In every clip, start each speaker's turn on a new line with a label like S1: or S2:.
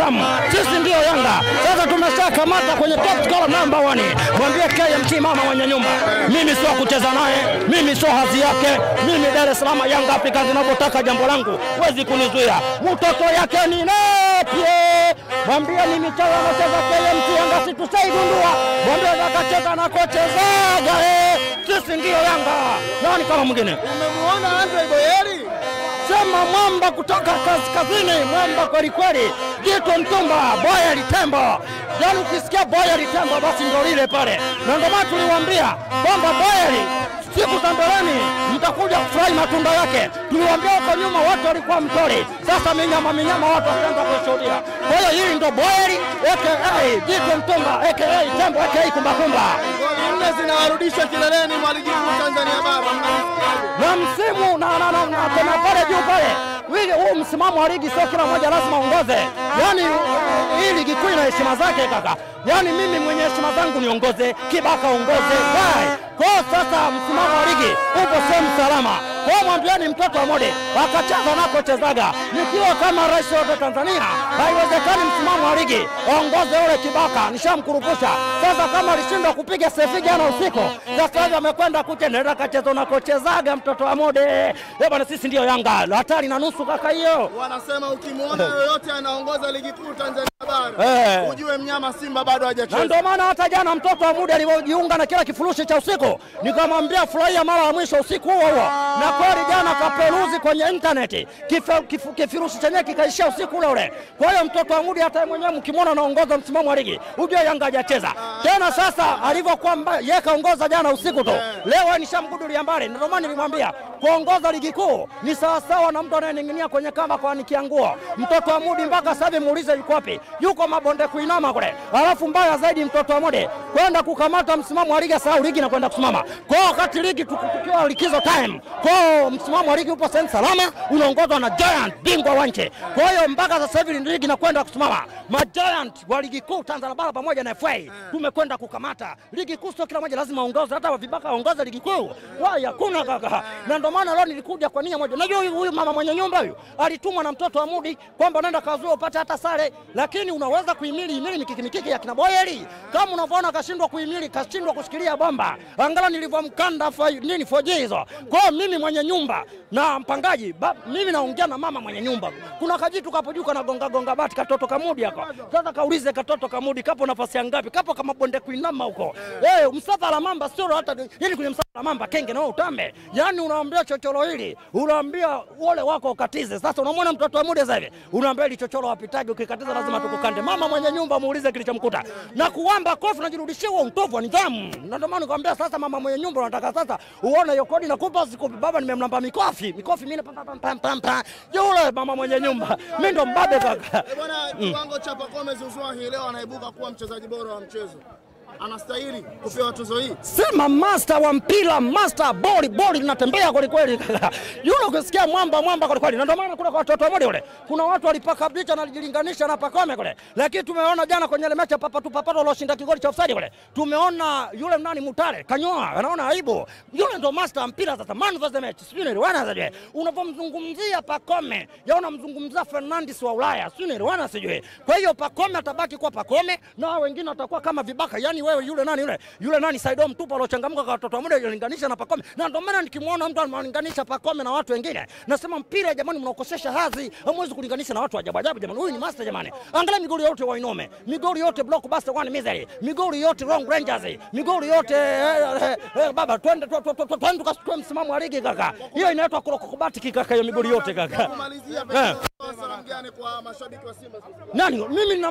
S1: Salaam. Sisi ndio Yanga. Sasa tumeshakamata kwenye top scorer number 1. Mwambie KMT mama mwenye nyumba. Mimi sio kucheza naye, mimi sio hadhi yake. Mimi Dar es Salaam Yanga Afrika zinapotaka jambo langu, huwezi kunizuia. Mtoto yake ni Nepie. Mwambie ni michezo anacheza KMT Yanga situsaigundua. Mwambie akacheza na kochezaga. Sisi ndio Yanga. Nani kama mwingine?
S2: Umemuona Andre Boyeri?
S1: Sema mwamba kutoka kaskazini, mwamba kweli kweli. Jito Mtumba, Boyeri Tembo. Yaani ukisikia Boyeri Tembo basi ndio lile pale. Na ndio maana tuliwaambia kwamba Boyeri siku za mbeleni mtakuja kufurahi matunda yake. Tuliwaambia huko nyuma watu walikuwa mtori. Sasa minyama watu wakaanza kushuhudia. Kwa hiyo hili ndio Boyeri aka Jito Mtumba aka Tembo aka Kumbakumba.
S2: Goli 4 zinawarudisha kileleni mwa ligi kuu Tanzania bara.
S1: Na msimu na tena pale juu pale. Huu msimamo wa ligi sio kila mmoja lazima uongoze. Yaani hii ligi kuu ina heshima zake kaka. Yaani mimi mwenye heshima zangu niongoze, Kibaka ongoze. Kwa sasa msimamo wa ligi upo sehemu salama. Kwa mwambieni mtoto wa Mode akacheza nako chezaga. Nikiwa kama rais wa Tanzania, haiwezekani msimamo wa ligi aongoze ule Kibaka. Nishamkurupusha. Sasa kama alishindwa kupiga sefi jana usiku, sasa hivi amekwenda kucheza kacheza nako chezaga mtoto wa Mode. Bwana sisi ndio Yanga. Hatari na nusu kaka hiyo.
S2: Wanasema ukimwona yoyote anaongoza ligi kuu Tanzania bara, ujue mnyama Simba bado hajacheza.
S1: Na ndio maana hata jana mtoto wa Mode alijiunga na kila kifurushi cha usiku. Nikamwambia furahia mara ya mwisho usiku huo. Na kweli jana kaperuzi kwenye internet. Kifurushi chenyewe kikaishia usiku ule. Kwa hiyo mtoto wa Mudi hata mwenyewe mkimwona anaongoza msimamo wa ligi, ujue Yanga hajacheza. Tena sasa alivyokuwa yeye kaongoza jana usiku tu. Leo nishamgudulia mbali. Ndio maana nilimwambia kuongoza ligi kuu ni sawa sawa na mtu anayening'inia kwenye kamba kwa nikiangua. Mtoto wa Mudi mpaka sasa muulize yuko wapi? Yuko mabonde kuinama kule. Alafu mbaya zaidi mtoto wa Mudi kwenda kukamata msimamo wa ligi sawa ligi na kwenda kusimama. Kwa wakati ligi tukiwa likizo time. Kwa msimamo wa ligi upo sehemu salama, unaongozwa na Giant bingwa wa nchi. Kwa hiyo mpaka sasa hivi ligi inakwenda kusimama. Ma Giant wa ligi kuu Tanzania bara pamoja na FA tumekwenda kukamata. Ligi kuu sio kila mmoja lazima aongoze, hata Vibaka aongoze ligi kuu. Wao hakuna kaka. Na ndio maana leo nilikuja kwa nia moja. Unajua huyu mama mwenye nyumba huyu alitumwa na mtoto wa Mudi kwamba nenda kazuia upate hata sare, lakini unaweza kuhimili mikiki ya kina Boyeri. Kama unavyoona kashindwa kuhimili, kashindwa kushikilia bomba. Angalau nilivyomkanda nini 4G hizo. Kwa mimi mwenye nyumba na mpangaji, mimi naongea na mama mwenye nyumba. Kuna kajitu kapo juu kana gonga bati katoto kamudi hako. Sasa kaulize katoto kamudi kapo nafasi ya ngapi? Kapo kama bonde kuinama huko. Msafara mamba sio hata ili kwenye msafara mamba kenge na wewe utambe. Yaani unaambia chochoro hili, unaambia wale wako ukatize. Sasa unamwona mtoto wa Mudi sasa hivi. Unaambia ile chochoro wapitaje ukikatiza lazima tukukande. Mama mwenye nyumba muulize kilichomkuta. Na kuamba kofu najirudishia huo mtovu wa nidhamu. Na ndio maana nikwambia sasa mama mwenye nyumba unataka sasa uone hiyo kodi na kupa sikupi baba nimemlamba mikofi mimi pam. Yule mama mwenye nyumba. Mimi ndo mbabe kaka.
S2: Bwana kiwango cha Pacome Zouzoua hii leo anaibuka kuwa mchezaji bora wa mchezo. Anastahili kupewa tuzo hii.
S1: Sema master wa mpira, master boli linatembea kweli kweli. Yule ukisikia mwamba kweli kweli. Na ndio maana kuna watoto wale wale. Kuna watu walipaka picha na alijilinganisha na Pacome kule. Lakini tumeona jana kwenye ile mechi ya papato walioshinda kigoli cha offside kule. Tumeona yule nani Mutale kanyoa, anaona aibu. Yule ndio master wa mpira sasa. Man of the match. Sio wana unapomzungumzia Pacome, yaona mzungumzia Fernandes wa Ulaya. Sio wana sijui. Kwa hiyo Pacome atabaki kuwa Pacome na wengine watakuwa kama Vibaka. Yaani wewe yule nani Saido Mtupa alochangamka kwa watoto wa Mudi alilinganisha na Pacome. Na ndio maana nikimwona mtu analinganisha Pacome na watu wengine nasema mpira jamani mnaokosesha hadhi. Hamwezi kulinganisha na watu ajabu jamani. Huyu ni master jamani. Angalia migoli yote wa Inome, migoli yote Blockbuster One Misery, migoli yote Wrong Rangers, migoli yote baba twende tukachukue msimamo wa ligi kaka. Hiyo inaitwa kurokobati kaka hiyo migoli yote kaka.
S2: Kumalizia salamu gani kwa mashabiki wa Simba?
S1: Nani? Mimi na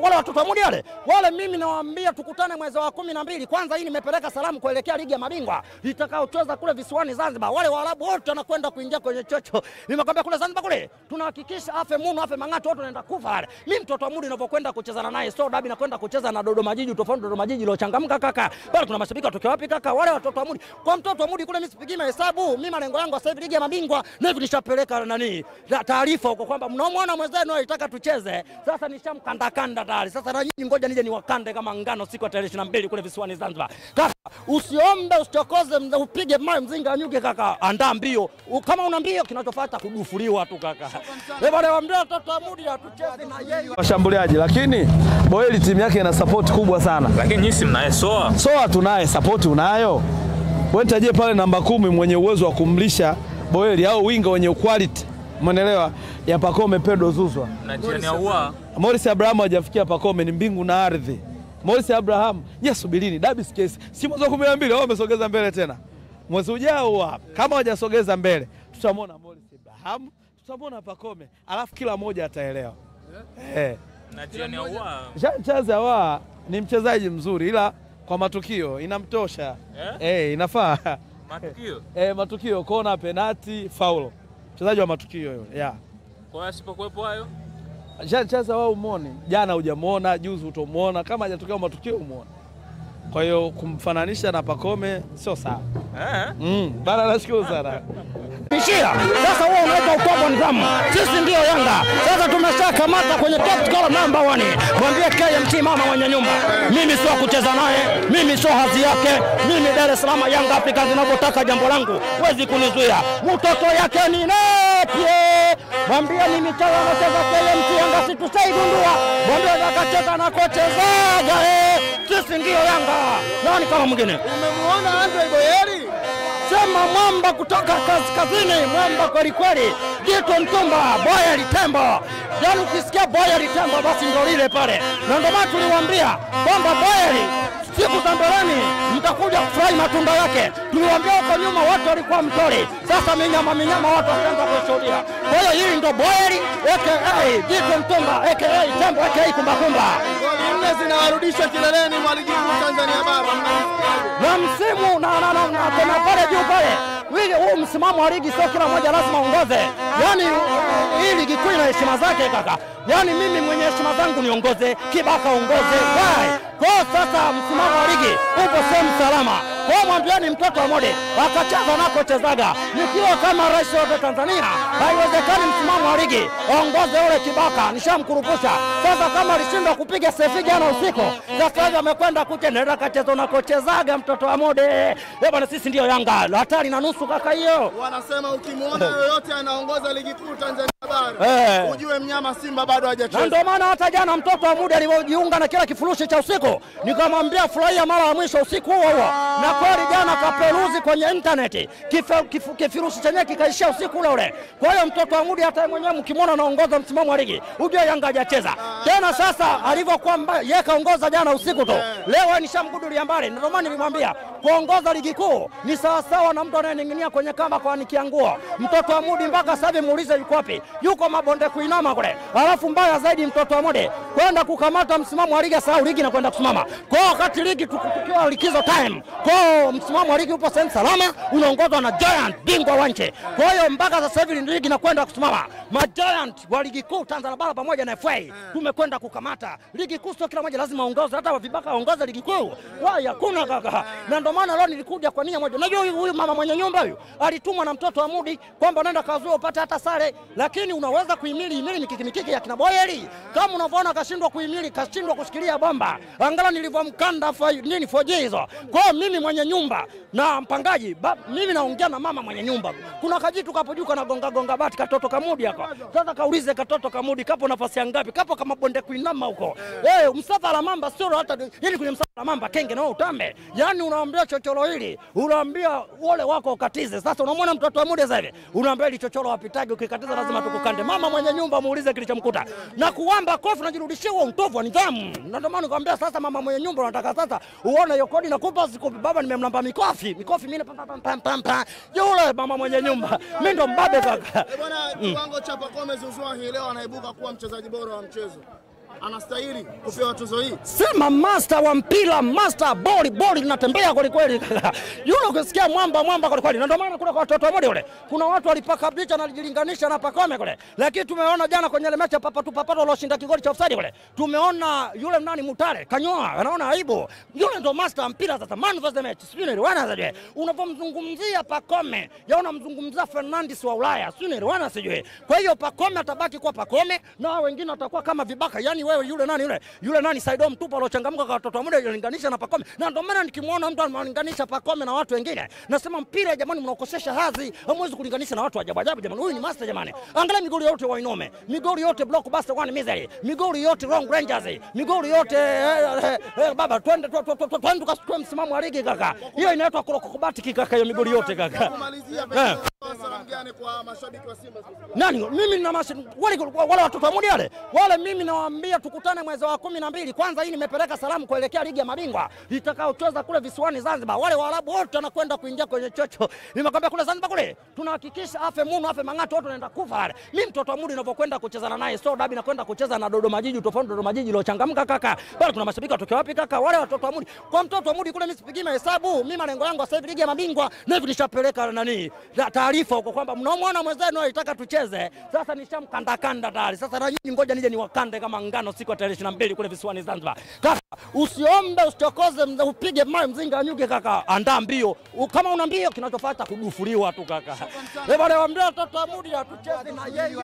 S1: wale watoto wa Mudi wale mimi nawaambia tukutane mwezi wa 12. Kwanza hii nimepeleka salamu kuelekea ligi ya mabingwa itakayocheza kule visiwani Zanzibar. Wale Waarabu wote wanakwenda kuingia kwenye chocho. Nimekwambia kule Zanzibar kule tunahakikisha afe Munu afe Mang'ato wote wanaenda kufa wale. Mimi mtoto wa Mudi ninapokwenda kucheza naye so dabi nakwenda kucheza na Dodoma Jiji tofauti Dodoma Jiji iliyochangamka kaka. Bali kuna mashabiki watokea wapi kaka? Wale watoto wa Mudi. Kwa mtoto wa Mudi kule mimi sipigi mahesabu. Mimi malengo yangu sasa hivi ligi ya mabingwa na hivi nishapeleka nani taarifa huko kwamba mnaomwona mwenzenu anataka tucheze. Sasa nishamkanda tayari. Sasa na nyinyi ngoja nije niwakande kama ngano. 5 siku ya tarehe 22 kule visiwani Zanzibar. Kaka, usiombe usichokoze upige mawe mzinga nyuke kaka, andaa mbio. Kama una mbio kinachofuata kudufuliwa tu kaka. Leo naambia watoto wa Mudi atucheze na yeye.
S3: Washambuliaji, lakini Boeli timu yake ina support kubwa sana.
S4: Lakini nyinyi mnaye Soa.
S3: Soa tunaye, support unayo. Wewe nitajie pale namba 10 mwenye uwezo wa kumlisha Boeli au winga wenye quality. Umeelewa? Ya Pacome Pedro Zuzwa.
S4: Na jirani Ahoua.
S3: Morris Abraham hajafikia Pacome, ni mbingu na ardhi. Morris Abraham, subirini Davis case. Si mwezi wa 12 wao wamesogeza mbele tena. Mwezi ujao hapa kama hawajasogeza mbele, tutamwona Morris Abraham, tutamwona Pacome, alafu kila mmoja ataelewa.
S4: Na jirani Ahoua.
S3: Chaza Ahoua ni mchezaji mzuri ila kwa matukio inamtosha. Inafaa.
S4: Matukio?
S3: Matukio, kona, penalti, faulo. Mchezaji wa matukio hiyo.
S4: Kwa hiyo asipokuepo hayo?
S3: Chaza Ahoua umuone. Jana hujamuona, juzi utamuona, kama hajatokea matukio umuone. Kwa hiyo kumfananisha na Pacome sio sawa. Bana nashukuru sana.
S1: Bishia, sasa wewe unaweka ukombo nidhamu. Sisi ndio Yanga. Sasa tumeshakamata kwenye top scorer number 1. Mwambie KMT mama mwenye nyumba. Mimi sio kucheza naye, mimi sio hadhi yake. Mimi Dar es Salaam Yanga Afrika zinavyotaka jambo langu. Huwezi kunizuia. Mtoto yake ni Nepie. Mwambie ni michezo anacheza KMT Yanga situsaigundua. Mwambie akacheza na kochezaga. Sisi ndio Yanga. Nani kama mwingine?
S2: Umemuona Andre Boyeli?
S1: Sema mwamba kutoka kaskazini, mwamba kweli kweli. Jito Mtumba, Boyeli Tembo. Yaani ukisikia Boyeli Tembo basi ndio lile pale. Na ndio maana tuliwaambia kwamba Boyeli siku za mbeleni mtakuja kufurahi matunda yake. Tuliwaambia huko nyuma watu walikuwa mtori. Sasa minyama watu wakaanza kushuhudia. Kwa hiyo hili ndio Boyeli aka Jito Mtumba aka Tembo aka Kumbakumba.
S2: Goli 4 zinawarudisha kileleni mwa ligi kuu Tanzania bara.
S1: Na msimu na kuna pale juu pale. Huu msimamo wa ligi sio kila mmoja lazima uongoze. Yaani hii ligi kuu ina heshima zake kaka. Yaani mimi mwenye heshima zangu niongoze, Kibaka ongoze. Kwa sasa msimamo wa ligi upo sehemu salama. Kwa mwambiani mtoto wa Mode akacheza nako chezaga. Nikiwa kama rais wa Tanzania, haiwezekani msimamo wa ligi aongoze ule Kibaka. Nishamkurupusha. Sasa kama alishindwa kupiga sefi jana usiku, sasa hivi amekwenda kucheza kacheza nako chezaga mtoto wa Mode. Bwana sisi ndio Yanga. Hatari na nusu kaka hiyo.
S2: Wanasema ukimwona yoyote anaongoza ligi kuu Tanzania bara, ujue mnyama Simba bado hajacheza.
S1: Ndio maana hata jana mtoto wa Mudi alipojiunga na kila kifurushi cha usiku, nikamwambia furahia mara ya mwisho usiku huo. Na kweli jana kaperuzi kwenye internet. Kifurushi chenyewe kikaishia usiku ule. Kwa hiyo mtoto wa Mudi hata mwenyewe mkimwona anaongoza msimamo wa ligi, ujue Yanga hajacheza. Tena sasa alivyokuwa yeye kaongoza jana usiku tu. Leo nishamgudulia mbali. Ndio maana nilimwambia kuongoza ligi kuu ni sawa sawa na mtu anayening'inia kwenye kamba kwa nikiangua. Mtoto wa Mudi mpaka sasa hivi muulize yuko wapi? Yuko mabonde kuinama kule. Alafu mbaya zaidi mtoto wa Mudi kwenda kukamata msimamo wa ligi, sahau ligi na kwenda kusimama. Kwa wakati ligi tukiwa likizo time. Kwa msimamo wa ligi upo sehemu salama, unaongozwa na Giant bingwa wa nchi. Kwa hiyo mpaka sasa hivi ligi na kwenda kusimama. Ma Giant wa ligi kuu Tanzania bara pamoja na FA tumekwenda kukamata. Ligi kuu sio kila mmoja lazima aongoze, hata wa vibaka aongoze ligi kuu. Wao hakuna kaka. Na ndio maana leo nilikuja kwa nia moja. Najua huyu mama mwenye nyumba huyu alitumwa na mtoto wa Mudi kwamba nenda kazua upate hata sare, lakini unaweza kuhimili mikiki ya kina Boyeli. Kama unavyoona kashindwa kuhimili, kashindwa kushikilia bomba. Angalau nilivyomkanda nini 4G hizo. Kwa mimi mwenye nyumba na mpangaji, mimi naongea na mama mwenye nyumba. Kuna kajitu kapo juu kana gonga bati katoto kamudi hako. Sasa kaulize katoto kamudi kapo nafasi ngapi? Kapo kama bonde kuinama huko. Msafara mamba sio hata yani kwenye msafara mamba kenge na utambe. Yaani unaambia chochoro hili, unaambia wale wako ukatize. Sasa unamwona mtoto wa Mudi sasa hivi. Unaambia ile chochoro wapitaje, ukikatiza lazima tukukande. Mama mwenye nyumba muulize kilichomkuta. Na kuamba kofi unajirudishia huo mtovu wa nidhamu. Ndio maana nikwambia sasa mama mwenye nyumba unataka sasa uone hiyo kodi nakupa sikupi baba nimemlamba mikofi mimi pam. Yule mama mwenye nyumba. Mimi ndo mbabe kaka.
S2: Bwana kiwango cha Pacome Zouzoua hii leo anaibuka kuwa mchezaji bora wa mchezo. Anastahili kupewa tuzo hii.
S1: Sema master wa mpira, master boli linatembea kweli kweli. Yule ukisikia mwamba kweli kweli. Na ndio maana kuna kwa watoto wa Mudi wale. Kuna watu walipaka picha na kujilinganisha na Pacome kule. Lakini tumeona jana kwenye ile mechi ya papato walioshinda kigoli cha offside kule. Tumeona yule nani Mutale kanyoa, anaona aibu. Yule ndio master wa mpira sasa. Man of the match. Sio wana zaje. Unapomzungumzia Pacome, unamzungumzia Fernandes wa Ulaya. Sio wana sijui. Kwa hiyo Pacome atabaki kwa Pacome na wengine watakuwa kama vibaka. Yani yani wewe yule nani Saido Mtupa alochangamka kwa watoto wa muda alilinganisha na Pacome. Na ndio maana nikimuona mtu analinganisha Pacome na watu wengine nasema mpira jamani mnaokosesha hadhi, hamwezi kulinganisha na watu wa ajabu ajabu jamani. Huyu ni master jamani. Angalia migoli yote wa Inome, migoli yote Blockbuster One Misery, migoli yote Wrong Rangers, migoli yote baba twende tukachukue msimamo wa ligi kaka. Hiyo inaitwa kurokobati kaka, hiyo migoli yote kaka.
S2: Kumalizia salamu gani kwa mashabiki wa Simba?
S1: Nani mimi na wale watoto wa Mudiale wale, mimi nawaambia tukutane mwezi wa 12. Kwanza hii nimepeleka salamu kuelekea ligi ya mabingwa itakayocheza kule visiwani Zanzibar. Wale Waarabu wote wanakwenda kuingia kwenye chocho. Nimekwambia kule Zanzibar kule tunahakikisha afe Munu afe Mang'ato wote wanaenda kufa. Mimi mtoto wa Mudi ninapokwenda kucheza naye so dabi na kwenda kucheza na Dodoma Jiji, tofauti Dodoma Jiji iliyochangamka kaka. Bado kuna mashabiki watoke wapi kaka? Wale watoto wa Mudi. Kwa mtoto wa Mudi kule mimi sipigi mahesabu. Mimi malengo yangu sasa hivi ligi ya mabingwa na hivi nishapeleka nani taarifa huko kwamba mnaomwona mwenzenu anataka tucheze. Sasa nishamkanda tayari. Sasa na nyinyi ngoja nije niwakande kama ngano siku ya tarehe 22 kule visiwani Zanzibar. Kaka usiombe usichokoze upige mawe mzinga nyuge kaka. Andaa mbio. Kama una mbio kinachofuata kudufuliwa tu kaka. Bwana waambia watoto wa Mudi atucheze na yeye.